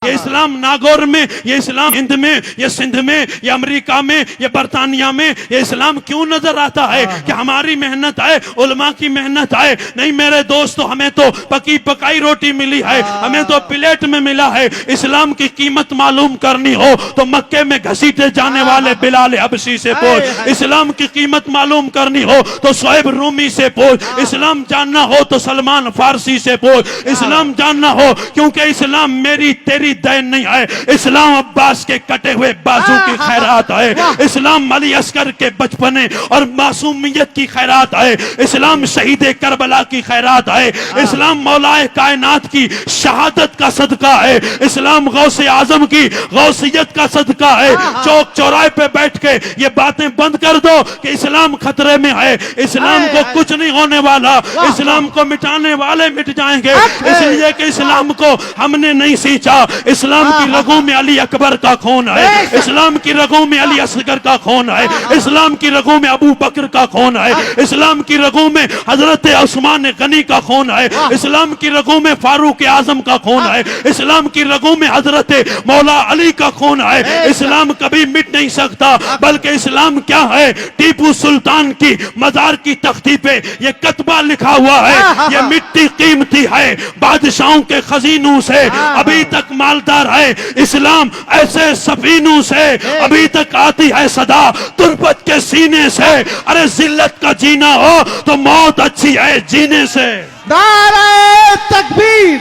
یہ اسلام ناگور میں، یہ اسلام ہند میں، یہ سندھ میں، یہ امریکہ میں، یہ برطانیہ میں، یہ اسلام کیوں نظر آتا ہے کہ ہماری محنت ہے، علماء کی محنت ہے؟ نہیں میرے دوستو، ہمیں تو پکی پکائی روٹی ملی ہے، ہمیں تو پلیٹ میں ملا ہے۔ اسلام کی قیمت معلوم کرنی ہو تو مکے میں گھسیٹے جانے والے بلال حبشی سے پوچھ، اسلام کی قیمت معلوم کرنی ہو تو شعیب رومی سے پوچھ، اسلام جاننا ہو تو سلمان فارسی سے پوچھ، اسلام جاننا ہو کیونکہ اسلام میری تیری دین نہیں ہے، اسلام عباس کے کٹے ہوئے بازو کی خیرات ہے، اسلام علی اصغر کے بچپنے اور معصومیت کی خیرات ہے، اسلام شہید کربلا کی خیرات ہے، اسلام مولا کائنات کی شہادت کا صدقہ ہے، اسلام غوث اعظم کی غوثیت کا صدقہ ہے۔ چوک چوراہے پہ بیٹھ کے یہ باتیں بند کر دو کہ اسلام خطرے میں ہے، اسلام کو کچھ نہیں ہونے والا، اسلام کو مٹانے والے مٹ جائیں گے، اس لیے کہ اسلام کو ہم نے نہیں سینچا۔ اسلام کی رگوں میں علی اکبر کا خون ہے، اسلام کی رگوں میں علی اصغر کا خون ہے، اسلام کی رگوں میں ابو بکر کا خون ہے، اسلام کی رگوں میں حضرت عثمان غنی کا خون ہے، اسلام کی رگوں میں فاروق اعظم کا خون ہے، اسلام کی رگوں میں حضرت مولا علی کا خون ہے۔ اسلام کبھی مٹ نہیں سکتا، بلکہ اسلام کیا ہے؟ ٹیپو سلطان کی مزار کی تختی پہ یہ کتبہ لکھا ہوا ہے، یہ مٹی قیمتی ہے، بادشاہوں کے خزینوں سے ابھی تک مالدار ہے، اسلام ایسے سفینوں سے ابھی تک آتی ہے صدا تربت کے سینے سے۔ ارے ذلت کا جینا ہو تو موت اچھی ہے جینے سے۔ نعرہ تکبیر،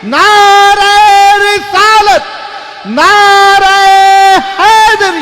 نعرہ رسالت، نعرہ حیدری۔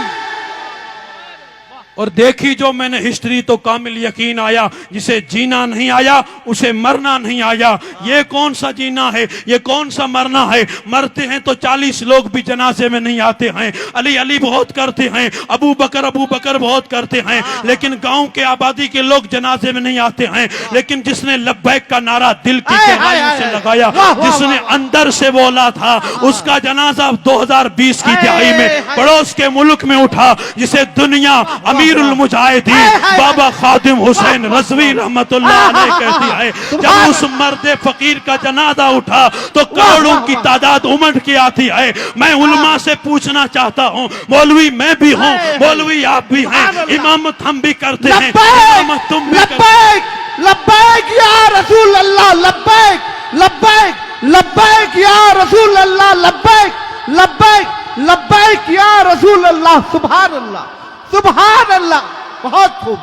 اور دیکھی جو میں نے ہسٹری تو کامل یقین آیا، جسے جینا نہیں آیا اسے مرنا نہیں آیا۔ یہ کون سا جینا ہے، یہ کون سا مرنا ہے؟ مرتے ہیں تو 40 لوگ بھی جنازے میں نہیں آتے ہیں، علی علی بہت کرتے ہیں، ابو بکر بہت کرتے ہیں، لیکن گاؤں کے آبادی کے لوگ جنازے میں نہیں آتے ہیں۔ لیکن جس نے لبیک کا نعرہ دل کی گہرائیوں سے لگایا، جس نے اندر سے بولا تھا، اس کا جنازہ 2020 کی دہائی میں پڑوس کے ملک میں اٹھا، جسے دنیا امیر المجاہدین بابا خادم حسین رضوی رحمت اللہ علیہ کہتی ہے۔ جب اس مرد فقیر کا جنازہ اٹھا تو کروڑوں کی تعداد امٹ کے آتی ہے۔ میں علماء سے پوچھنا چاہتا ہوں، مولوی میں بھی ہوں، مولوی آپ بھی ہیں، امامت ہم بھی کرتے ہیں، امامت تم بھی کرتے ہیں۔ لبیک یا رسول اللہ، لبیک لبیک لبیک یا رسول اللہ، لبیک لبیک لبیک یا رسول اللہ۔ سبحان اللہ، سبحان اللہ، بہت خوب،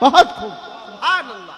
بہت خوب، سبحان اللہ۔